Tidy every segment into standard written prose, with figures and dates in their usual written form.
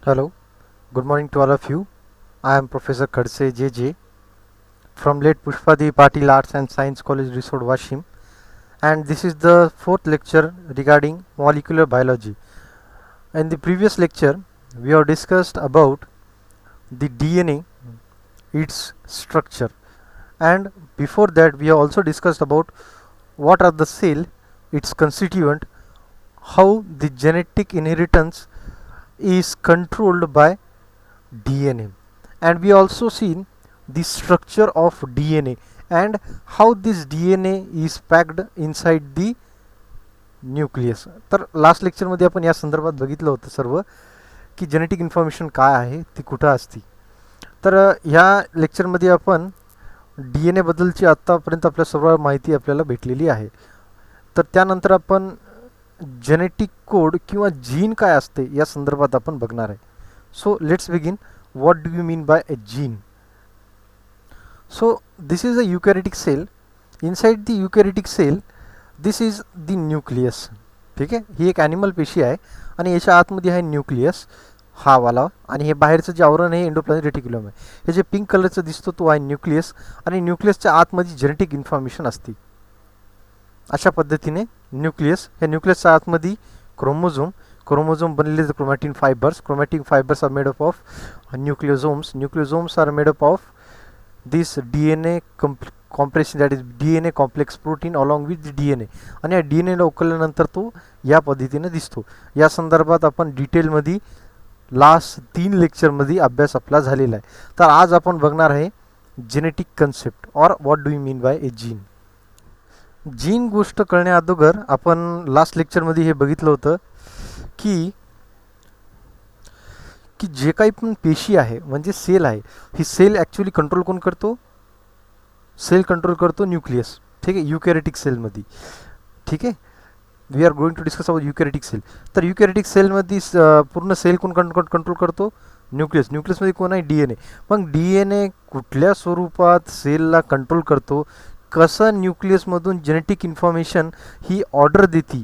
Hello, good morning to all of you. I am Professor Khadse JJ from late Pushpadi Patil Arts and Science College Resort Washim, and this is the fourth lecture regarding molecular biology. In the previous lecture, we have discussed about the DNA, its structure, and before that, we have also discussed about what are the cell, its constituent, how the genetic inheritance is controlled by DNA, and we also seen the structure of DNA and how this DNA is packed inside the nucleus. तर last लेक्चरमध्ये आपण या संदर्भात बघितलं होतं सर्व की genetic information काय आहे ती कुठं असती. तर ह्या लेक्चरमध्ये आपण डी एन एबद्दलची आत्तापर्यंत आपल्या सर्व माहिती आपल्याला भेटलेली आहे. तर त्यानंतर आपण जेनेटिक कोड किंवा जीन काय असते या संदर्भात आपण बघणार आहे. So let's begin. What do you mean by a gene? So this is a eukaryotic cell. Inside the eukaryotic cell, this is the nucleus. ठीक आहे, ही एक ॲनिमल पेशी आहे आणि याच्या आतमध्ये आहे न्यूक्लियस हा वाला, आणि हे बाहेरचं जे आवरण आहे एंडोप्लाझमिक रेटिक्युलम आहे. हे जे पिंक कलरचं दिसतो तो आहे न्यूक्लियस, आणि न्यूक्लियसच्या आतमध्ये जेनेटिक इन्फॉर्मेशन असते. अशा पद्धतीने न्यूक्लियस, ह्या न्यूक्लियसच्या आतमध्ये क्रोमोझोम बनलेले chromatin fibres are made up of nucleosomes are made up of this DNA complex, that is DNA complex protein along with the DNA, आणि या DNA ला उकलल्यानंतर तो या पद्धतीने दिसतो. या संदर्भात आपण डिटेलमध्ये लास्ट 3 लेक्चरमध्ये अभ्यास आपला झालेला आहे. तर आज आपण बघणार आहे जेनेटिक कन्सेप्ट और what do you mean by A gene. Gene गोष्ट कळण्या अगोदर आपण लास्ट लेक्चरमध्ये हे बघितलं होतं की की जे काही पण पेशी आहे म्हणजे सेल आहे, ही सेल ॲक्च्युली कंट्रोल कोण करतो? सेल कंट्रोल करतो न्यूक्लियस. ठीक आहे, युकॅरिटिक सेलमध्ये. ठीक आहे, we are going to discuss about eukaryotic cell. तर युकॅरिटिक सेलमध्ये पूर्ण सेल कोण कंट्रोल करतो? न्यूक्लियसमध्ये कोण आहे? D N A. मग डी एन ए कुठल्या स्वरूपात सेलला कंट्रोल करतो? कसं न्यूक्लियसमधून जेनेटिक इन्फॉर्मेशन ही ऑर्डर देते?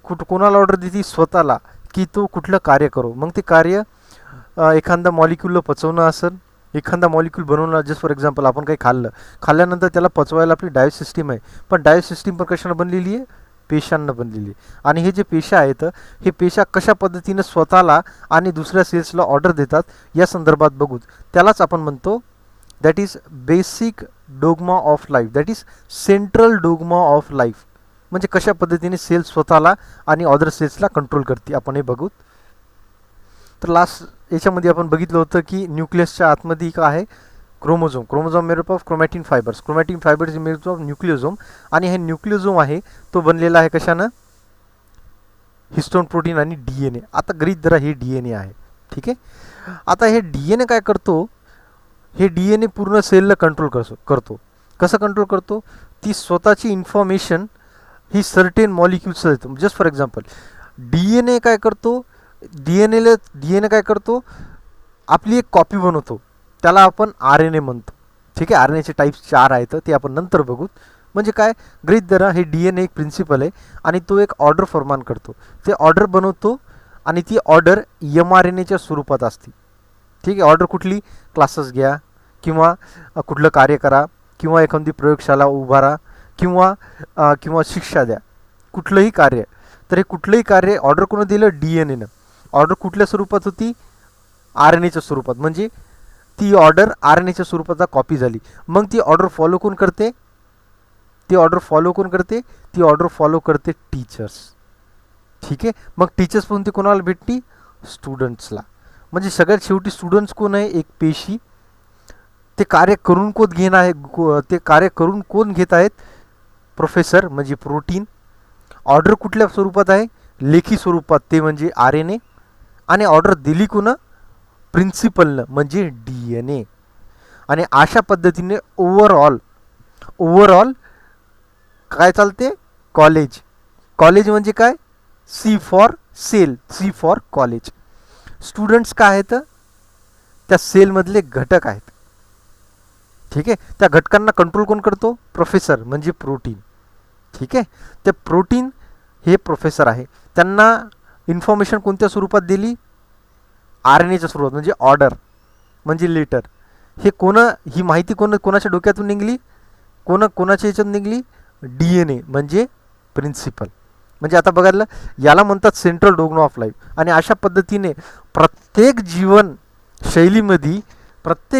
कोणाला ऑर्डर देते? स्वतःला, की तो कुठलं कार्य करो. मग ते कार्य एखादा मॉलिक्यूलला पचवणं असेल, एखादा मॉलिक्यूल बनवणं. जस्ट फॉर एक्झाम्पल आपण काही खाल्ल्यानंतर त्याला पचवायला आपली डायजेस्ट सिस्टीम आहे, पण डायजेस्ट सिस्टीम पण कशानं बनलेली आहे? पेशांना बनलेली आहे. आणि हे जे पेशा आहेत, हे पेशा कशा पद्धतीने स्वतःला आणि दुसऱ्या सेल्सला ऑर्डर देतात या संदर्भात बघू. त्यालाच आपण म्हणतो that is basic dogma of life, that is central dogma of life. म्हणजे कशा पद्धतीने सेल स्वतःला आणि अदर सेल्सला कंट्रोल करते आपण हे बघू. तर लास्ट याच्यामध्ये आपण बघितलं होतं की न्यूक्लियसच्या आतमध्ये काय आहे? Chromosome made up of chromatin fibres made of nucleosome. आणि हे न्यूक्लियोझोम आहे तो बनलेला आहे कशानं? हिस्टोन प्रोटीन आणि डी एन ए. आता गृहीत धरा हे डी एन ए आहे. ठीक आहे, आता हे डी एन ए काय करतो? हे डी एन ए पूर्ण सेलला कंट्रोल करतो. कसं कंट्रोल करतो? ती स्वतःची इन्फॉर्मेशन ही सर्टेन मॉलिक्युल्स देतो. Just for example D N A काय करतो? डी एन ए काय करतो? आपली एक कॉपी बनवतो, त्याला आपण आर एन ए म्हणतो. ठीक आहे, आर एन एचे टाईप्स 4 आहेत, ते आपण नंतर बघू. म्हणजे काय? गृहीत धरा हे डी एन ए एक प्रिन्सिपल आहे आणि तो एक ऑर्डर फॉर्मान करतो. ते ऑर्डर बनवतो आणि ती ऑर्डर एम आर एन एच्या स्वरूपात असते. ठीक आहे, ऑर्डर कुठली? क्लासेस घ्या, किंवा कुठलं कार्य करा, किंवा एखादी प्रयोगशाळा उभारा, किंवा शिक्षा द्या, कुठलंही कार्य. तर हे कुठलंही कार्य ऑर्डर कोण दिलं? डी एन एनं. ऑर्डर कुठल्या स्वरूपात होती? आर एन एच्या स्वरूपात. म्हणजे ती ऑर्डर आर एन एच्या स्वरूपात कॉपी झाली. मग ती ऑर्डर फॉलो कोण करते? ती ऑर्डर फॉलो करते टीचर्स. ठीक आहे, मग टीचर्स पण ती कोणाला भेटती? स्टुडंट्सला. म्हणजे सगळ्यात शेवटी स्टुडंट्स कोण आहे? एक पेशी. ते कार्य करून कोण घेत आहेत? प्रोफेसर म्हणजे प्रोटीन. ऑर्डर कुठल्या स्वरूपात आहे? लेखी स्वरूपात, ते म्हणजे आर एन ए. आणि ऑर्डर दिली कोण? प्रिन्सिपलनं म्हणजे डी एन ए. आणि अशा पद्धतीने ओव्हरऑल काय चालते? कॉलेज म्हणजे काय? C for cell, C for college. Students काय आहेत? त्या सेलमधले घटक आहेत. ठीक आहे, त्या घटकांना कंट्रोल कोण करतो? प्रोफेसर म्हणजे प्रोटीन. ठीक आहे, ते प्रोटीन हे प्रोफेसर आहे. त्यांना इन्फॉर्मेशन कोणत्या स्वरूपात दिली? आर एन एच्या सुरुवात म्हणजे ऑर्डर म्हणजे लेटर. हे ही माहिती कोणाच्या डोक्यातून निघली, कोणाच्या याच्यातून निघली, डी एन ए म्हणजे प्रिन्सिपल. म्हणजे आता बघायला याला म्हणतात सेंट्रल डोग्मा ऑफ लाईफ. आणि अशा पद्धतीने प्रत्येक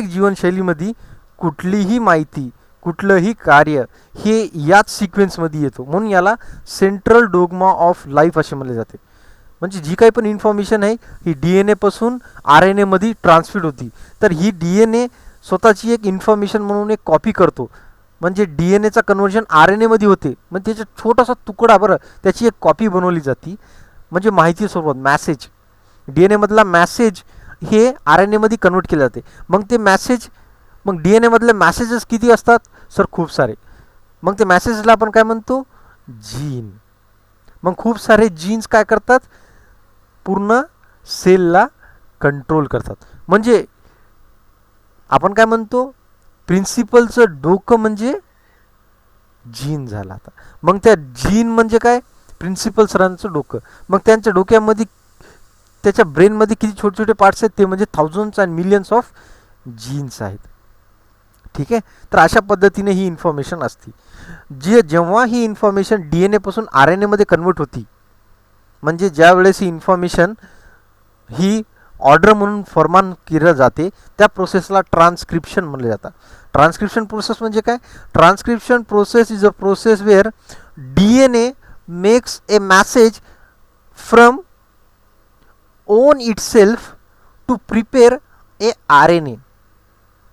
जीवनशैलीमध्ये कुठलीही माहिती, कुठलंही कार्य हे याच सिक्वेन्समध्ये येतो. म्हणून याला सेंट्रल डोग्मा ऑफ लाईफ असे म्हणले जाते. म्हणजे जी काही पण इन्फॉर्मेशन आहे ही डी एन एपासून आर एन एमध्ये ट्रान्समिट होती. तर ही डी एन ए स्वतःची एक इन्फॉर्मेशन म्हणून एक कॉपी करतो. म्हणजे डी एन एचा कन्व्हर्जन आर एन एमध्ये होते. म्हणजे त्याचा छोटासा तुकडा त्याची एक कॉपी बनवली जाते. म्हणजे माहिती स्वरूपात मॅसेज, डी एन एमधला मॅसेज हे आर एन एमध्ये कन्वर्ट केले जाते. मग डी एन एमधले मॅसेजेस किती असतात सर? खूप सारे. मग ते मॅसेजला आपण काय म्हणतो? जीन. मग खूप सारे जीन्स काय करतात? पूर्ण सेलला कंट्रोल करतात. म्हणजे आपण काय म्हणतो? प्रिन्सिपलचं डोकं म्हणजे जीन झालं. आता मग त्या जीन म्हणजे काय? प्रिन्सिपल सरांचं डोकं. मग त्यांच्या डोक्यामध्ये, त्याच्या ब्रेनमध्ये किती छोटे छोटे पार्ट्स आहेत ते म्हणजे thousands and millions of genes आहेत. ठीक आहे. तर अशा पद्धतीने ही इन्फॉर्मेशन असते. जेव्हा ही इन्फॉर्मेशन डी एन एपासून आर एन एमध्ये कन्वर्ट होती, म्हणजे ज्या वेळेस ही इन्फॉर्मेशन ही ऑर्डर म्हणून फॉर्मान केलं जाते, त्या प्रोसेसला ट्रान्स्क्रिप्शन म्हणलं जातं. ट्रान्स्क्रिप्शन प्रोसेस म्हणजे काय? Transcription process is a process where D N A makes a message from own itself to prepare a R N A.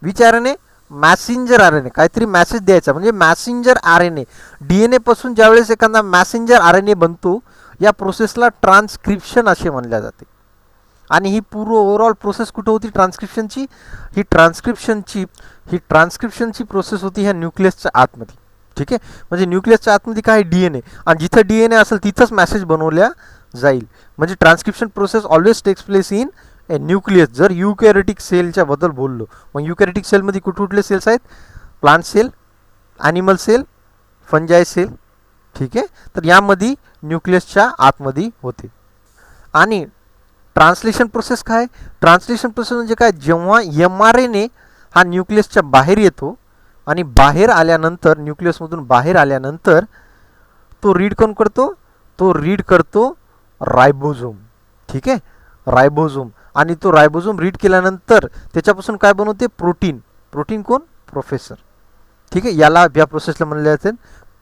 Which R N A? Messenger R N A. काहीतरी message द्यायचा म्हणजे messenger R N A. D N एपासून ज्यावेळेस एखादा Messenger R N ए बनतो, या प्रोसेसला transcription असे म्हणले जाते. आणि ही पूर्ण ओव्हरऑल प्रोसेस कुठं होती ट्रान्स्क्रिप्शनची? ही ट्रान्स्क्रिप्शनची प्रोसेस होती ह्या न्यूक्लियसच्या आतमध्ये. ठीक आहे. म्हणजे न्यूक्लियसच्या आतमध्ये काय? D N A. आणि जिथं डी एन ए असेल तिथंच मॅसेज बनवल्या जाईल. म्हणजे transcription process always takes place in a nucleus. जर युकॅरियोटिक सेलच्या बद्दल बोललो, मग युकॅरियोटिक सेलमध्ये कुठले सेल्स आहेत? Plant cell, animal cell, fungi cell. ठीक आहे. तर यामध्ये न्यूक्लियसच्या आतमध्ये होते. आणि ट्रान्सलेशन प्रोसेस काय? ट्रान्सलेशन प्रोसेस म्हणजे काय? जेव्हा एम आर एन ए हा न्यूक्लियसच्या बाहेर येतो आणि बाहेर आल्यानंतर, न्यूक्लियसमधून बाहेर आल्यानंतर तो रीड कोण करतो? तो रीड करतो रायबोझोम. ठीक आहे. रायबोझोम. आणि तो रायबोझोम रीड केल्यानंतर त्याच्यापासून काय बनवते? प्रोटीन. प्रोटीन कोण? प्रोफेसर. ठीक आहे. या प्रोसेसला म्हणले जाते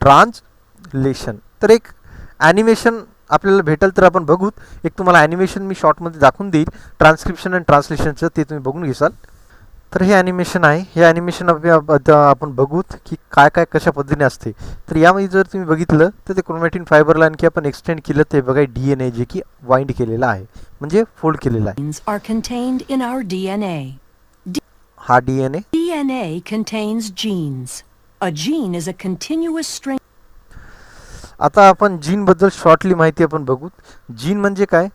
ट्रान्सलेशन. तर एक ॲनिमेशन आपल्याला भेटेल तर आपण बघूत. एक तुम्हाला ॲनिमेशन मी शॉर्टमध्ये दाखवून देईल ट्रान्स्क्रिप्शन आणि ट्रान्सलेशनचं, ते तुम्ही बघून घेसाल. तर हे ॲनिमेशन आहे. हे ॲनिमेशन आपण बघूत की काय कशा पद्धतीने असते. तर यामध्ये जर तुम्ही बघितलं तर ते क्रोमॅटिन फायबरला आणखी आपण एक्सटेंड केलं ते बघा डी एन ए जे की वाइंड केलेला आहे, म्हणजे फोल्ड केलेला आहे. हा D N A. DNA contains genes. A gene is a continuous string. आता आपण जीनबद्दल शॉर्टली माहिती आपण बघूत. जीन म्हणजे काय?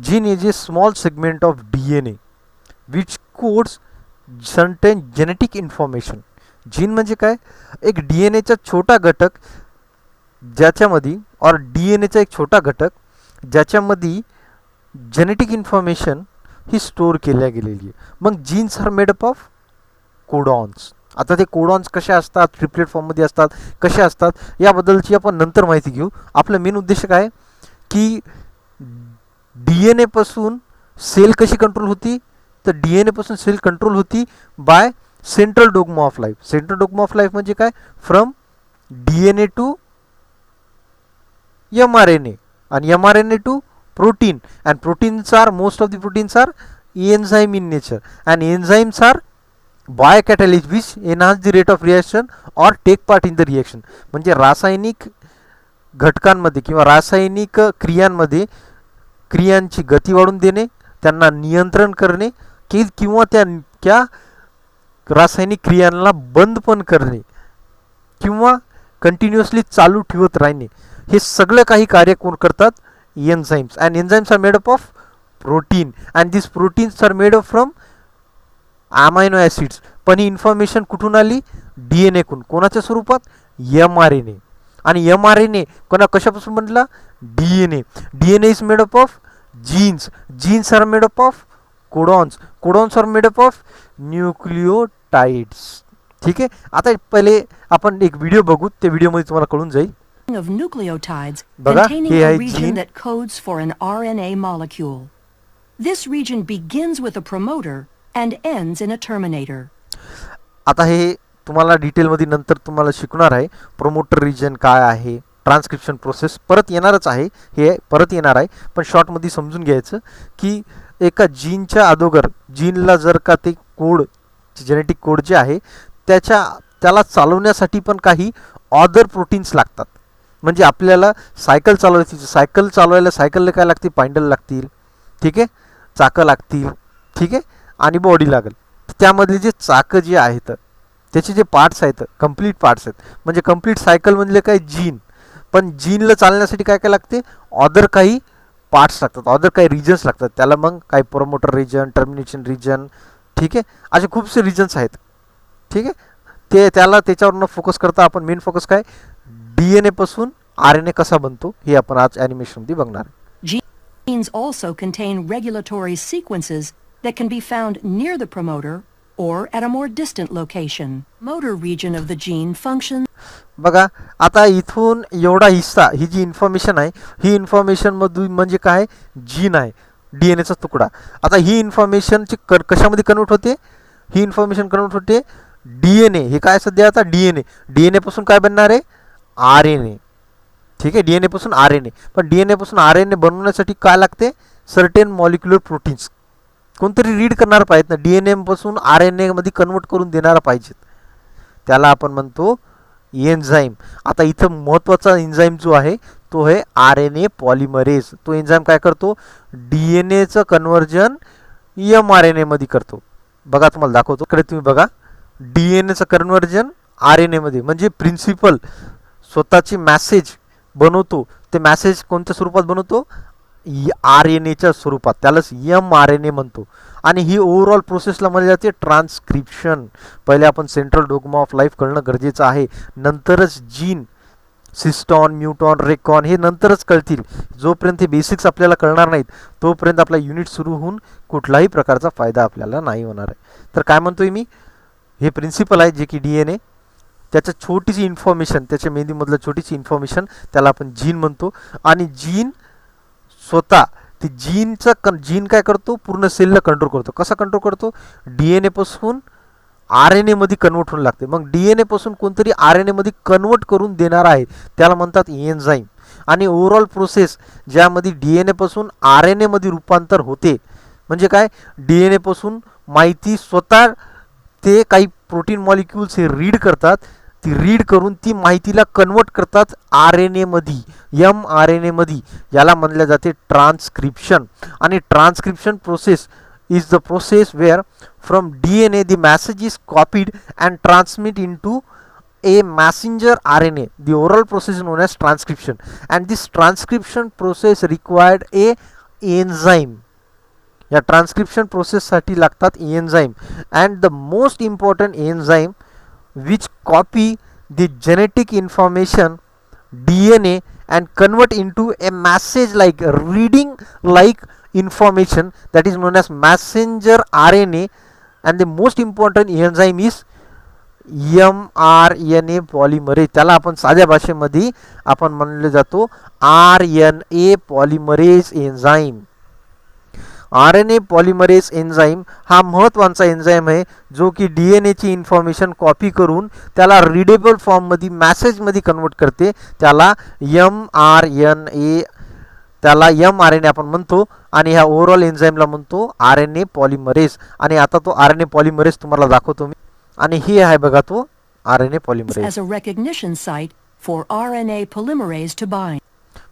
Gene is a small segment of D N A which codes certain genetic information. Gene म्हणजे काय? एक डी एन एचा छोटा घटक ज्याच्यामध्ये, और डी एन एचा एक छोटा घटक ज्याच्यामध्ये जेनेटिक इन्फॉर्मेशन ही स्टोअर केल्या गेलेली आहे. मग genes are made up of codons. आता ते कोडॉन्स कशा असतात, ट्रिपलेट फॉर्ममध्ये असतात, कशा असतात याबद्दलची आपण नंतर माहिती घेऊ. आपला मेन उद्देश काय की डी एन एपासून सेल कशी कंट्रोल होती? तर डी एन एपासून सेल कंट्रोल होती by central dogma of life. Central dogma of life म्हणजे काय? From D N A to M R N A, आणि M R N A to protein, and proteins are, most of the proteins are enzyme in nature, and enzymes are biocatalysts which enhance the rate of reaction or take part in the reaction. म्हणजे रासायनिक घटकांमध्ये किंवा रासायनिक क्रियांची गती वाढवून देणे, त्यांना नियंत्रण करणे किंवा त्या रासायनिक क्रियांना बंद पण करणे किंवा कंटिन्युअसली चालू ठेवत राहणे, हे सगळं काही कार्य कोण करतात? enzymes. And enzymes are made up of protein, and these proteins are made up from amino acids. पण ही इन्फॉर्मेशन कुठून आली? डीएनए कून. कोणाच्या स्वरूपात? M R N A. आणि एम आर एन ए कशापासून बनला? DNA. DNA is made up of genes. Genes are made up of codons. Codons are made up of nucleotides. ठीक आहे. आता पहिले आपण एक व्हिडिओ बघू, त्या व्हिडिओमध्ये तुम्हाला कळून जाईल. Of nucleotides बघा, containing हे a आहे region gene. that codes for an RNA molecule. This region begins with a promoter and ends in a terminator. आता हे तुम्हाला डिटेलमध्ये नंतर तुम्हाला शिकणार आहे. प्रोमोटर रिजन काय आहे, ट्रान्सक्रिप्शन प्रोसेस परत येणारच आहे, हे परत येणार आहे. पण शॉर्टमध्ये समजून घ्यायचं की एका जीनच्या अगोदर जीनला जर का ते कोड, जेनेटिक कोड जे आहे त्याला चालवण्यासाठी पण काही ऑदर प्रोटीन्स लागतात. म्हणजे आपल्याला सायकल चालवायला सायकलला काय लागते, पायंडल लागतील. ठीक आहे. चाकं लागतील. ठीक आहे. आणि बॉडी लागेल. त्यामधले जे चाकं जे आहेत त्याचे जे पार्ट्स आहेत, कंप्लीट पार्ट्स आहेत. म्हणजे कंप्लीट सायकल म्हणजे काय, जीन. पण जीनला चालण्यासाठी काय काय लागते, ऑदर काही पार्ट्स लागतात, ऑदर काही रिजन्स लागतात. त्याला मग काही प्रोमोटर रिजन, टर्मिनेशन रिजन. ठीक आहे. असे खूपसे रिजन्स आहेत. ठीक आहे. त्याच्यावरनं फोकस करता आपण मेन फोकस काय, DNA पासून RNA कसा बनतो हे आपण आज ॲनिमेशनमध्ये बघणार आहे. Genes also contain regulatory sequences that can be found near the promoter or at a more distant location. Motor region of the gene functions. बघा, आता इथून एवढा हिस्सा, ही जी इन्फॉर्मेशन आहे, ही इन्फॉर्मेशन मधून म्हणजे काय, जीन आहे, DNAचा तुकडा. आता ही इन्फॉर्मेशनची कशामध्ये कन्वर्ट होते, ही इन्फॉर्मेशन कन्वर्ट होते DNA. हे काय सध्या आता DNA पासून काय बनणार आहे, RNA. ठीक आहे. DNA पासून RNA. पण DNA पासून RNA बनवण्यासाठी काय लागते, सर्टेन मॉलिक्युलर प्रोटीन्स कोणतरी रीड करणार पाहिजेत ना, DNA पासून RNA मध्ये कन्वर्ट करून देणारा पाहिजेत. त्याला आपण म्हणतो एन्झाईम. आता इथं महत्त्वाचा एन्झाईम जो आहे तो आहे RNA पॉलिमरेज. तो एन्झाईम काय करतो, DNAचं कन्व्हर्जन mRNA मध्ये करतो. बघा तुम्हाला दाखवतो, इकडे तुम्ही बघा, DNAचं कन्व्हर्जन RNA मध्ये. म्हणजे प्रिन्सिपल स्वतःची मॅसेज बनवतो. ते मॅसेज कोणत्या स्वरूपात बनवतो, RNAच्या स्वरूपात. त्यालाच mRNA म्हणतो. आणि ही ओव्हरऑल प्रोसेसला म्हटली जाते ट्रान्सक्रिप्शन. पहिले आपण सेंट्रल डोग्मा ऑफ लाईफ कळणं गरजेचं आहे. नंतरच जीन, सिस्टॉन, म्युटॉन, रेकॉन हे नंतरच कळतील. जोपर्यंत हे बेसिक्स आपल्याला कळणार नाहीत तोपर्यंत आपला युनिट सुरू होऊन कुठलाही प्रकारचा फायदा आपल्याला नाही होणार आहे. तर काय म्हणतोय मी, हे प्रिन्सिपल आहे जे की DNA, त्याच्या छोटीशी इन्फॉर्मेशन, त्याच्या मेंदूमधलं छोटीशी इन्फॉर्मेशन त्याला आपण जीन म्हणतो. आणि जीन स्वतः ते जीन काय करतो, पूर्ण सेलला कंट्रोल करतो. कसा कंट्रोल करतो, DNA पासून RNA मध्ये कन्वर्ट होऊन लागते. मग DNA पासून कोणतरी RNA मध्ये कन्वर्ट करून देणार आहे, त्याला म्हणतात एन्झाईम. आणि ओव्हरऑल प्रोसेस ज्यामध्ये DNA पासून RNA मध्ये रूपांतर होते, म्हणजे काय, DNA पासून माहिती स्वतः ते काही प्रोटीन मॉलिक्युल्स हे रीड करतात. ती रीड करून ती माहितीला कन्वर्ट करतात RNA मध्ये, mRNA मध्ये. याला म्हणले जाते ट्रान्सक्रिप्शन. आणि transcription process is the process where from DNA the message is copied and transmitted into a messenger RNA. The oral process is known as transcription, and this transcription process required a enzyme. या transcription प्रोसेससाठी लागतात enzyme. And the most important enzyme which copy the genetic information DNA and convert into a message like reading like information, that is known as messenger RNA. And the most important enzyme is mRNA polymerase. त्याला आपण साध्या भाषेमध्ये आपण म्हणले जातो RNA polymerase enzyme. RNA polymerase enzyme हा महत्त्वाचा enzyme आहे जो की DNAची इन्फॉर्मेशन कॉपी करून त्याला रीडेबल फॉर्ममध्ये मॅसेजमध्ये कन्वर्ट करते. त्याला mRNA आपण म्हणतो. आणि ह्या ओव्हरऑल एन्झाईमला म्हणतो RNA पॉलिमरेज. आणि आता तो RNA पॉलिमरेज तुम्हाला दाखवतो मी. आणि ही आहे बघा तो RNA polymerase. As a recognition site for RNA polymerase to bind.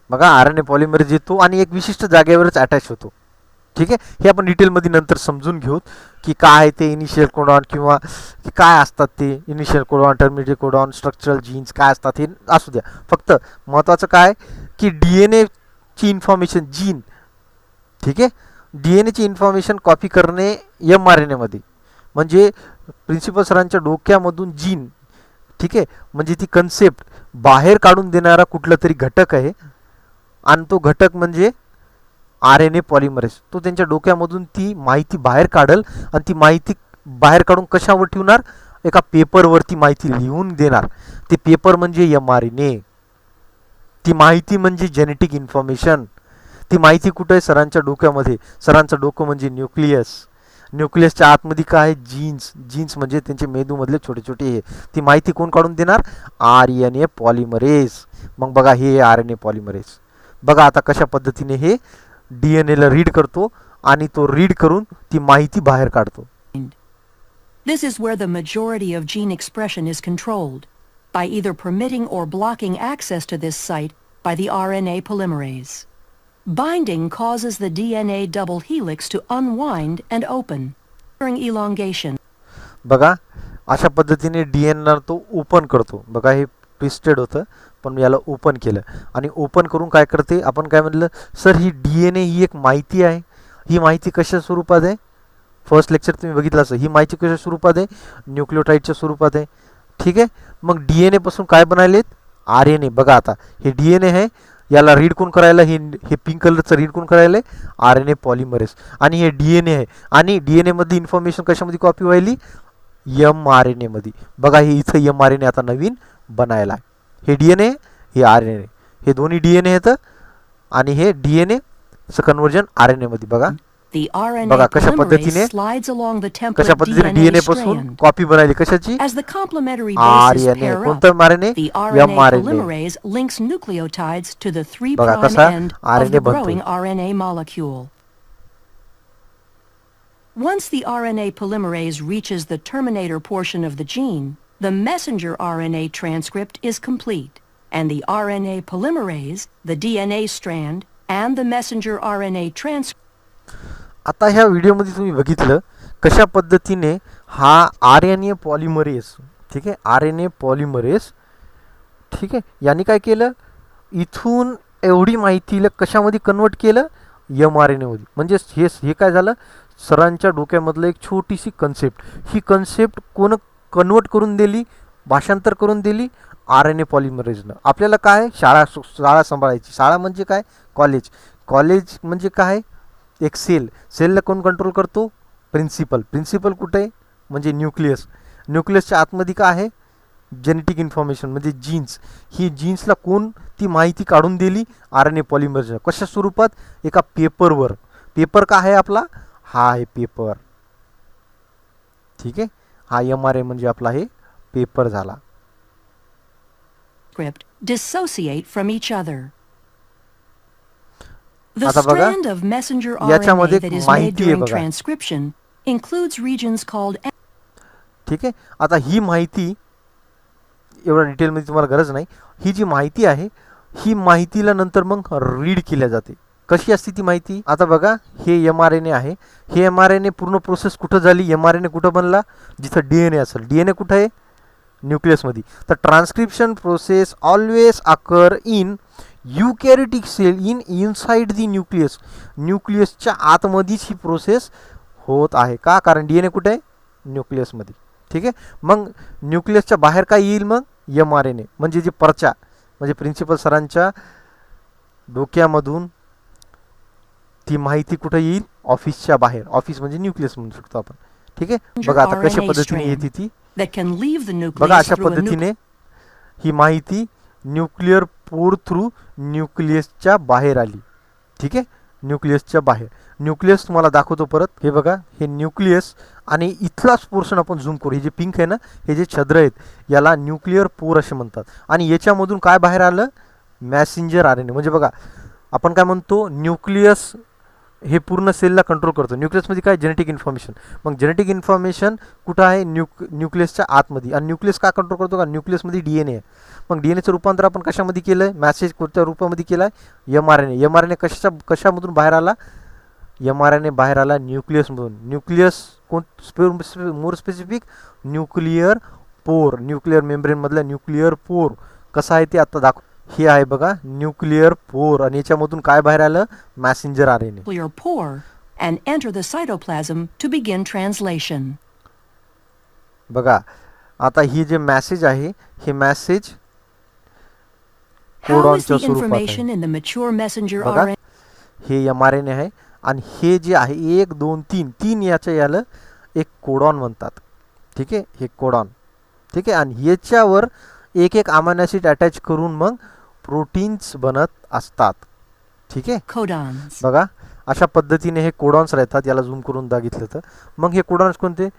बघा, RNA पॉलिमरेज येतो आणि एक विशिष्ट जागेवरच अटॅच होतो. ठीक आहे. हे आपण डिटेलमध्ये नंतर समजून घेऊ की काय आहे ते इनिशियल कोडॉन, किंवा काय असतात ते initial codon, terminate codon, structural genes काय असतात हे असू द्या. फक्त महत्त्वाचं काय की DNAची इन्फॉर्मेशन जीन, ठीक आहे, DNAची इन्फॉर्मेशन कॉपी करणे mRNA मध्ये. म्हणजे प्रिन्सिपल सरांच्या डोक्यामधून जीन, ठीक आहे, म्हणजे ती कन्सेप्ट बाहेर काढून देणारा कुठला तरी घटक आहे. आणि तो घटक म्हणजे आर एन ए पॉलिमरेज तो त्यांच्या डोक्यामधून ती माहिती बाहेर काढल आणि ती माहिती बाहेर काढून कशावर ठेवणार, एका पेपरवरती माहिती लिहून देणार. ते पेपर म्हणजे एम आर एन ए. ती माहिती म्हणजे जेनेटिक इन्फॉर्मेशन. ती माहिती कुठं आहे, सरांच्या डोक्यामध्ये. सरांचं डोकं म्हणजे न्यूक्लियस. न्यूक्लियसच्या आतमध्ये काय आहे, जीन्स. जीन्स म्हणजे त्यांचे मेंदूमधले छोटे छोटे हे. ती माहिती कोण काढून देणार, आर एन ए पॉलिमरेज. मग बघा हे आर एन ए पॉलिमरेज. बघा आता कशा पद्धतीने हे डी एन एला रीड करतो आणि तो रीड करून ती माहिती बाहेर काढतो. This is where the majority of gene expression is controlled, by either permitting or blocking access to this site by the RNA polymerase. Binding causes the DNA double helix to unwind and open during elongation. बघा अशा पद्धतीने डीएनएला तो open करतो. बघा हे twisted होतं पण याला ओपन केलं आणि ओपन करून काय करते, आपण काय म्हणलं सर ही डीएनए ही एक माहिती आहे. ही माहिती कशा स्वरूपात आहे, फर्स्ट लेक्चर तुम्ही बघितलं असं. ही माहिती कशा स्वरूपात आहे, न्यूक्लियोटाईडच्या स्वरूपात आहे. ठीक आहे, मग डीएनए पासून काय बनायलेत, आर एन ए. बघा आता हे डीएनए आहे, याला रीड कोण करायला, हे पिंक कलरचं रीड कोण करायला, आर एन ए पॉलिमरेज. आणि हे डीएनए आहे आणि डीएनए मधली इन्फॉर्मेशन कशामध्ये कॉपी व्हायली, एम आर एन ए मध्ये. बघा हे इथं एम आर एन ए आता नवीन बनायला आहे. हे डीएनए, हे आर एन ए, हे दोन्ही डीएनए आहेत आणि हे डीएनए चं कन्वर्जन आर एन ए मध्ये. बघा The RNA बघा कशा polymerase पद्धतीने slides along the template DNA DNA पासून strand. कॉपी बनायली कशाची, As the complementary R bases N A. pair up, कोणतं R N A, the M RNA R N A. polymerase links nucleotides to the 3' बघा कसा end R of N A the बनतो. growing RNA molecule. Once the RNA polymerase reaches the terminator portion of the gene, the messenger RNA transcript is complete, and the RNA polymerase, the DNA strand, and the messenger RNA transcript. आता ह्या व्हिडिओमध्ये तुम्ही बघितलं कशा पद्धतीने हा R N A polymerase, ठीक आहे, आर एन ए पॉलिमरेज, ठीक आहे, यांनी काय केलं, इथून एवढी माहितीला कशामध्ये कन्वर्ट केलं, एम आर एन एमध्ये. म्हणजे हे काय झालं, सरांच्या डोक्यामधलं एक छोटीशी कन्सेप्ट. ही कन्सेप्ट कोण कन्वर्ट करून दिली, भाषांतर करून दिली, आर एन ए पॉलिमरेजनं. आपल्याला काय, शाळा सांभाळायची. शाळा म्हणजे काय, कॉलेज. कॉलेज म्हणजे काय, एक सेल. सेलला कोण कंट्रोल करतो, प्रिन्सिपल. प्रिन्सिपल कुठे आहे, म्हणजे न्यूक्लियस. न्यूक्लियसच्या आतमध्ये काय आहे, जेनेटिक इन्फॉर्मेशन म्हणजे जीन्स. ही जीन्सला कोण ती माहिती काढून दिली, आर एन ए पॉलिमरेजनं. कशा स्वरूपात, एका पेपरवर. पेपर का आहे आपला, हा आहे पेपर. ठीक आहे, हा एम आर ए म्हणजे आपला हे पेपर झाला. Dissociate from each other. The आता बघा strand of messenger याच्यामध्ये RNA that is made माहिती आहे during बघा. transcription includes regions called. ठीक आहे, आता ही माहिती एवढ्या डिटेलमध्ये तुम्हाला गरज नाही. ही जी माहिती आहे ही माहितीला नंतर मग रीड केल्या जाते. कशी असते ती माहिती, आता बघा हे एम आर एन ए आहे. हे एम आर एन ए पूर्ण प्रोसेस कुठं झाली, एम आर एन ए कुठं बनला, जिथं डी एन ए असेल. डी एन ए कुठं आहे, न्यूक्लियसमध्ये. तर transcription process always occur in eukaryotic cell inside the nucleus. न्यूक्लियसच्या आतमध्येच ही प्रोसेस होत आहे. का, कारण डी एन ए कुठे आहे, न्यूक्लियसमध्ये. ठीक आहे, मग न्यूक्लियसच्या बाहेर काय येईल, मग एम आर एन ए म्हणजे जे पर्चा, म्हणजे प्रिन्सिपल सरांच्या डोक्यामधून ती माहिती कुठं येईल, ऑफिसच्या बाहेर. ऑफिस म्हणजे न्यूक्लियस म्हणू शकतो आपण. ठीक आहे, बघा आता कशा पद्धतीने येते ती. that can leave the nucleus बघा अशा through a पद्धतीने ही माहिती न्यूक्लिअर पोर थ्रू न्यूक्लियसच्या बाहेर आली. ठीक आहे, न्यूक्लियसच्या बाहेर. न्यूक्लियस तुम्हाला दाखवतो परत. हे बघा हे न्यूक्लियस आणि इथलाच पोर्शन आपण झूम करू. हे जे पिंक आहे ना, हे जे छद्र आहेत याला न्यूक्लिअर पोर असे म्हणतात. आणि याच्यामधून काय बाहेर आलं, मॅसेंजर आर एन ए. म्हणजे बघा आपण काय म्हणतो, न्यूक्लियस हे पूर्ण सेलला कंट्रोल करतो. न्यूक्लियसमध्ये काय, जेनेटिक इन्फॉर्मेशन. मग जेनेटिक इन्फॉर्मेशन कुठं आहे, न्यूक्लियसच्या आतमध्ये. आणि न्यूक्लियस का कंट्रोल करतो, का न्यूक्लियसमध्ये डी एन ए आहे. मग डी एन एचं रूपांतर आपण कशामध्ये केलं आहे, मॅसेज कोणत्या रूपामध्ये केलं आहे, M R N A. M R N A कशामधून बाहेर आला, एम आर एन ए बाहेर आला न्यूक्लियसमधून. न्यूक्लियस कोण, more specific nuclear pore. Nuclear मेम्ब्रेनमधला nuclear pore कसा आहे ते आता दाखव. हे आहे बघा न्यूक्लिअर पोर आणि याच्यामधून काय बाहेर आलं, messenger R N A. nuclear pore and enter the cytoplasm to begin translation. बघा आता ही जे मॅसेज आहे हे मॅसेज How is कोडॉनच्या the स्वरूपात information आहे. in the mature messenger बघा RNA? हे mRNA आहे आणि हे जे आहे 1 2 3 3 याला एक कोडॉन म्हणतात. ठीक आहे, हे कोडॉन. ठीक आहे, आणि याच्यावर एक एक अमायनो ॲसिड अटॅच करून मग प्रोटीन्स बनत असतात. ठीक आहे, Codons. बघा अशा पद्धतीने हे कोडॉन्स राहतात. याला झूम करून बघितलं तर मग हे कोडॉन्स कोणते,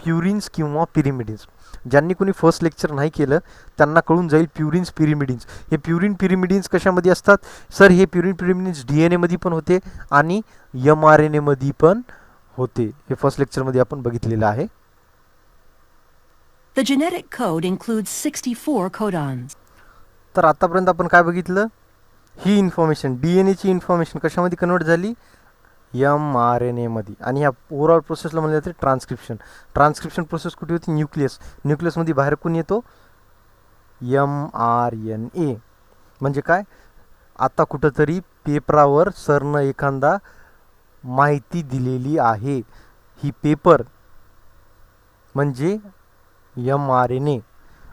प्युरिन्स किंवा पिरिमिडिन्स. ज्यांनी कोणी फर्स्ट लेक्चर नाही केलं त्यांना कळून जाईल प्युरिन्स पिरिमिडिन्स. हे प्युरिन पिरिमिडिन्स कशामध्ये असतात सर, हे प्युरिन पिरिमिडिन्स DNA मध्ये पण होते आणि mRNA मध्ये पण होते. हे फर्स्ट लेक्चरमध्ये आपण बघितलेलं आहे. The genetic code includes 64 codons. तर आतापर्यंत आपण काय बघितलं, ही इन्फॉर्मेशन DNA ची इन्फॉर्मेशन कशामध्ये कन्वर्ट झाली, mRNA मध्ये. आणि ह्या ओव्हरऑल प्रोसेसला म्हणलं जाते ट्रान्सक्रिप्शन. ट्रान्सक्रिप्शन प्रोसेस कुठे होती, न्यूक्लियस. न्यूक्लियसमध्ये बाहेर कोण येतो, mRNA. म्हणजे काय, आता कुठंतरी पेपरावर सरनं एखादा माहिती दिलेली आहे, ही पेपर म्हणजे mRNA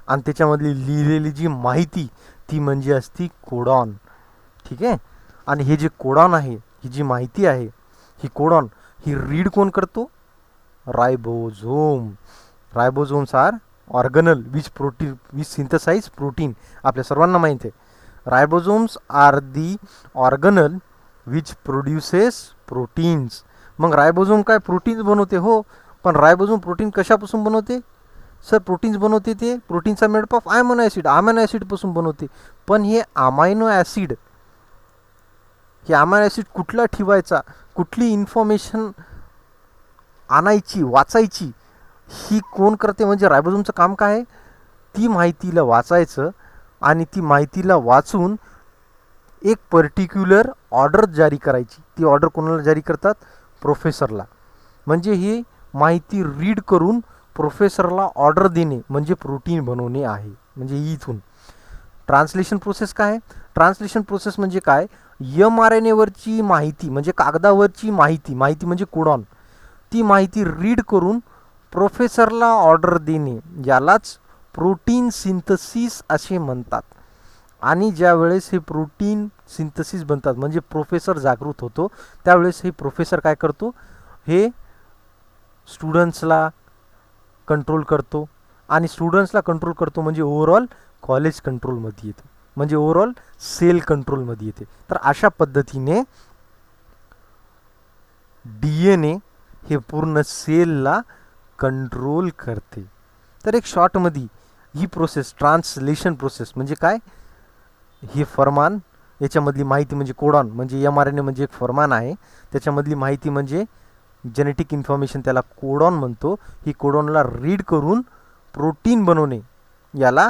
आणि त्याच्यामधली लिहिलेली जी माहिती ती म्हणजे असती कोडॉन. ठीक आहे, आणि हे जे कोडॉन आहे, ही जी माहिती आहे, ही कोडॉन ही रीड कोण करतो, ribosome. Ribosomes are organelle which synthesize protein. आपल्या सर्वांना माहिती आहे ribosomes are the organelle which produces proteins. मग रायबोझोम काय प्रोटीन्स बनवते, हो, पण रायबोझोम प्रोटीन कशापासून बनवते सर, प्रोटीन्स बनवते ते proteins are made of amino acid. Amino ॲसिडपासून बनवते. पण हे अमायनो ॲसिड, हे अमायनो ॲसिड कुठला ठेवायचा, कुठली इन्फॉर्मेशन आणायची वाचायची, ही कोण करते, म्हणजे रायबोझोमचं काम काय आहे, ती माहितीला वाचायचं आणि ती माहितीला वाचून एक पर्टिक्युलर ऑर्डर जारी करायची. ती ऑर्डर कोणाला जारी करतात, प्रोफेसरला. म्हणजे ही माहिती रीड करून प्रोफेसरला ऑर्डर देणे म्हणजे प्रोटीन बनवणे आहे. म्हणजे इथून ट्रान्सलेशन प्रोसेस काय आहे, ट्रान्सलेशन प्रोसेस म्हणजे काय, mRNA वरची माहिती म्हणजे कागदावरची माहिती म्हणजे कोडॉन, ती माहिती रीड करून प्रोफेसरला ऑर्डर देणे यालाच प्रोटीन सिंथसिस असे म्हणतात. आणि ज्या वेळेस हे प्रोटीन सिंथसिस बनतात म्हणजे प्रोफेसर जागृत होतो, त्यावेळेस हे प्रोफेसर काय करतो, हे स्टुडंट्सला कंट्रोल करतो. आणि स्टुडंट्सला कंट्रोल करतो म्हणजे ओव्हरऑल कॉलेज कंट्रोलमध्ये येते, म्हणजे ओव्हरऑल सेल कंट्रोलमध्ये येते. तर अशा पद्धतीने DNA हे पूर्ण सेलला कंट्रोल करते. तर एक शॉर्टमध्ये ही प्रोसेस ट्रान्सलेशन प्रोसेस म्हणजे काय, हे फरमान, याच्यामधली माहिती म्हणजे कोडॉन, म्हणजे mRNA म्हणजे एक फरमान आहे, त्याच्यामधली माहिती म्हणजे जेनेटिक इन्फॉर्मेशन, त्याला कोडॉन म्हणतो. ही कोडॉनला रीड करून प्रोटीन बनवणे याला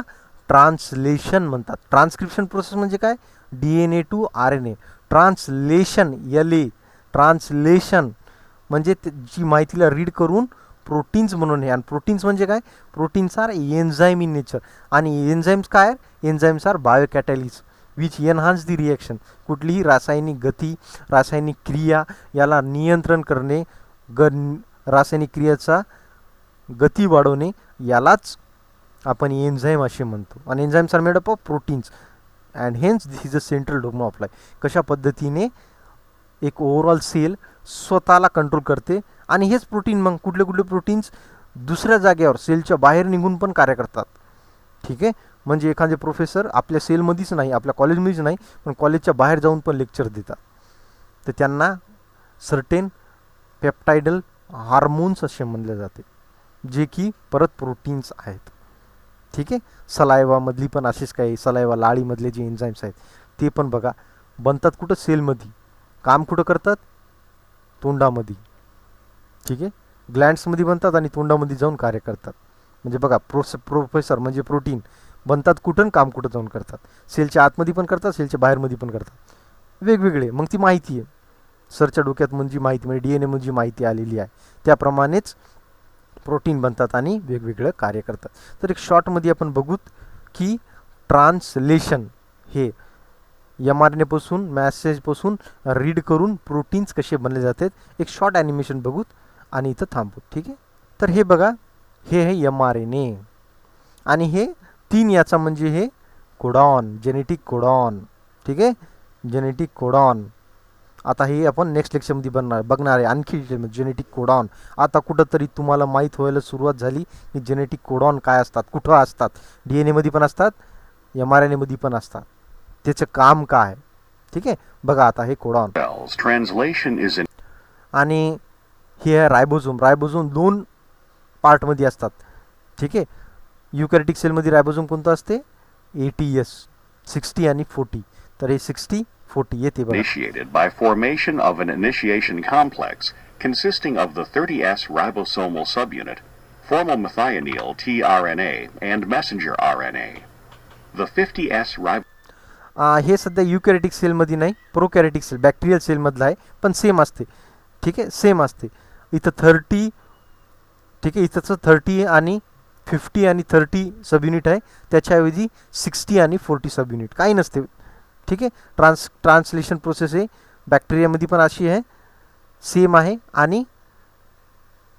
ट्रान्सलेशन म्हणतात. ट्रान्सक्रिप्शन प्रोसेस म्हणजे काय, DNA to RNA. Translation LA, translation म्हणजे जी माहितीला रीड करून प्रोटीन्स बनवणे. आणि प्रोटीन्स म्हणजे काय, proteins are enzyme in nature. आणि एन्झाईम्स काय, enzymes are biocatalyst which enhance the reaction. कुठलीही रासायनिक गती, रासायनिक क्रिया याला नियंत्रण करणे, रासायनिक क्रियेचा गती वाढवणे यालाच आपण एन्झाईम असे म्हणतो. आणि enzymes are made up of proteins and hence this is a central dogma of life. कशा पद्धतीने एक ओव्हरऑल सेल स्वतःला कंट्रोल करते आणि हेच प्रोटीन मग कुठले कुठले प्रोटीन्स दुसऱ्या जागेवर सेलच्या बाहेर निघून पण कार्य करतात. ठीक आहे, म्हणजे एखादे प्रोफेसर आपल्या सेलमध्येच नाही, आपल्या कॉलेजमध्येच नाही, पण कॉलेजच्या बाहेर जाऊन पण लेक्चर देतात. तर त्यांना सर्टेन पेप्टाइडल हार्मोन्स असे म्हणले जाते, जे की परत प्रोटीन्स आहेत. ठीक आहे, सलायवामधली पण असेच काही, सलायवा लाळीमधले जे एन्झाईम्स आहेत ते पण बघा बनतात कुठं, सेलमध्ये. काम कुठं करतात, तोंडामध्ये. ठीक आहे, ग्लँड्समध्ये बनतात आणि तोंडामध्ये जाऊन कार्य करतात. म्हणजे बघा प्रोफेसर म्हणजे प्रोटीन बनतात कुठं, काम कुठं जाऊन करतात. सेलच्या आतमध्ये पण करतात, सेलच्या बाहेरमध्ये पण करतात, वेगवेगळे. मग ती माहिती आहे सरच्या डोक्यात म्हणजे माहिती, म्हणजे DNA मध्ये जी माहिती आलेली आहे त्याप्रमाणेच प्रोटीन बनतात आणि वेगवेगळं कार्य करतात. तर एक शॉर्टमध्ये आपण बघूत की ट्रान्सलेशन हे mRNA पासून मॅसेजपासून रीड करून प्रोटीन्स कसे बनले जातात. एक शॉर्ट ॲनिमेशन बघूत आणि इथं थांबू. ठीक आहे, तर हे बघा, हे आहे mRNA आणि हे 3 याचा म्हणजे हे कोडॉन, जेनेटिक कोडॉन. ठीक आहे, जेनेटिक कोडॉन. आता हे आपण नेक्स्ट लेक्चरमध्ये बघणार आहे आणखी डिटेलमध्ये जेनेटिक कोडॉन. आता कुठंतरी तुम्हाला माहीत व्हायला सुरुवात झाली की जेनेटिक कोडॉन काय असतात, कुठं असतात. DNA पण असतात, mRNA पण असतात. त्याचं काम काय, ठीक आहे. बघा आता हे कोडॉन आणि हे आहे रायबोझोम. रायबोझोम 2 पार्टमध्ये असतात, ठीक आहे. युकॅरियोटिक सेलमध्ये रायबोझोम कोणतं असते, ATS 60 आणि 40. तर हे 60-40 येते बघा. Initiated by formation of an initiation complex consisting of the 30S ribosomal subunit, formylmethionine tRNA, and messenger RNA. The 50S हे सध्या युकॅरियोटिक सेलमध्ये नाही, प्रोकॅरियोटिक सेल बॅक्टेरियल सेलमधलं आहे, पण सेम असते, ठीक आहे. सेम असते. इथं 30, ठीक आहे. इथंचं 30 आणि 50 आणि 30 सब युनिट आहे, त्याच्याऐवजी 60 आणि 40 सब युनिट काही नसते, ठीक आहे. ट्रान्सलेशन प्रोसेस आहे बॅक्टेरियामध्ये पण अशी आहे, सेम आहे, आणि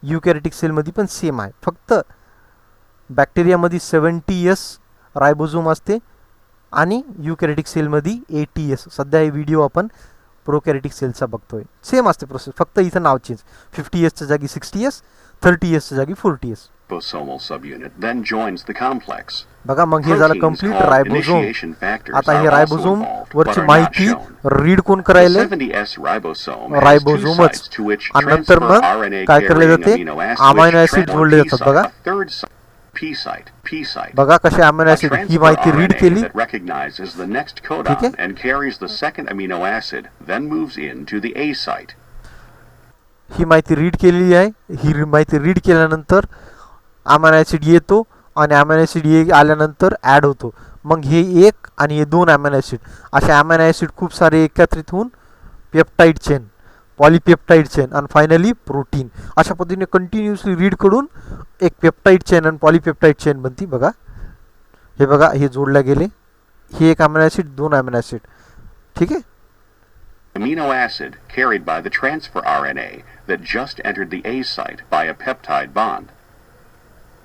युकॅरियोटिक सेलमध्ये पण सेम आहे. फक्त बॅक्टेरियामध्ये 70S रायबोझोम असते आणि युकॅरियोटिक सेलमध्ये ATS. सध्या हे व्हिडिओ आपण प्रोकॅरियोटिक सेलचा बघतोय. सेम असते प्रोसेस, फक्त इथं नाव चेंज. 50Sच्या जागी 60S, 30Sच्या जागी 40S. ribosomal subunit then joins the complex. बघा मग हे झालं कंप्लीट रायबोझोम. आता हे रायबोझोम वरची माहिती रीड कोण करायला, रायबोझोमच. आणि नंतर मग काय करले जाते, अमायनो ऍसिड जोडले जातात. बघा बघा कसे अमायनो ऍसिड, ही माहिती रीड केली, ठीक आहे. ही माहिती रीड केलेली आहे. ही माहिती रीड केल्यानंतर अमायनो ऍसिड येतो आणि अमायनो ऍसिड आल्यानंतर ॲड होतो. मग हे 1 आणि हे 2 अमायनो ऍसिड, असे अमायनो ऍसिड खूप सारे एकत्रित होऊन पेप्टाइड चेन, पॉलीपेप्टाइड चेन आणि फायनली प्रोटीन. अशा पद्धतीने कंटिन्युअसली रीड करून एक पेप्टाइड चेन आणि पॉलीपेप्टाइड चेन बनती. बघा हे बघा हे जोडल्या गेले, हे एक अमायनो ऍसिड, 2 अमायनो ऍसिड, ठीक आहे. Amino acid carried by the transfer RNA that just entered the A site by a peptide bond.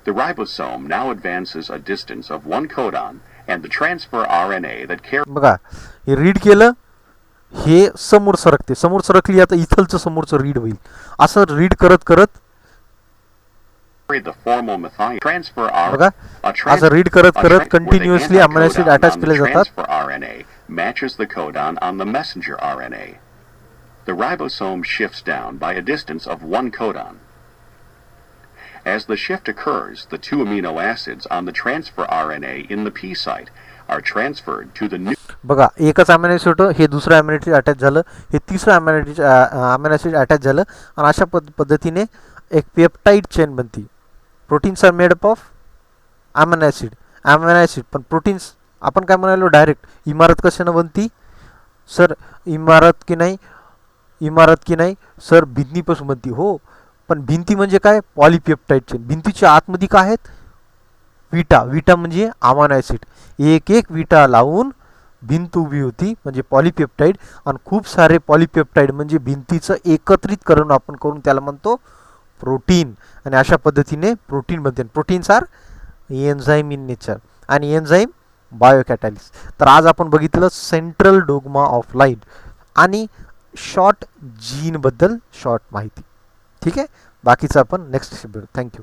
The ribosome now advances a distance of 1 codon and the transfer RNA that carries. बघा हे read केलं, हे समोर सरकते, समोर सरकली. आता इथलचं समोरचं read होईल. असं रीड करत करत बघा असं रीड करत करत कंटिन्युअसली अमायनो ऍसिड अटॅच केले जातात. Matches the codon on the messenger RNA. The ribosome shifts down by a distance of 1 codon. As the shift occurs, the 2 amino acids on the transfer RNA in the P site are transferred to the new. बघा एकच amino acid होतं, हे दुसरं amino acid attach झालं, हे तिसरं amino acid attach झालं, आणि अशा पद्धतीने एक पेप्टाइड चेन बनती. Proteins are made up of amino acid. पण प्रोटीन्स आपण काय म्हणालो डायरेक्ट, इमारत कशानं बनती सर, इमारत की नाही सर, भिंतीपासून बनती. हो, पण भिंती म्हणजे काय, पॉलीपेप्टाइड चेन. भिंतीच्या आतमध्ये काय आहेत, विटा म्हणजे अमायनो ऍसिड. एक विटा लावून भिंत उभी होती म्हणजे पॉलीपेप्टाइड, आणि खूप सारे पॉलीपेप्टाइड म्हणजे भिंतीचं एकत्रितकरण आपण करून त्याला म्हणतो प्रोटीन. आणि अशा पद्धतीने प्रोटीन बनते. Proteins are enzyme in nature, आणि एन्झाईम बायोकॅटॅलिस्ट. तर आज आपण बघितलं सेंट्रल डोग्मा ऑफ लाईफ आणि शॉर्ट जीनबद्दल शॉर्ट माहिती, ठीक आहे. बाकीचं आपण नेक्स्ट बघू. थँक्यू.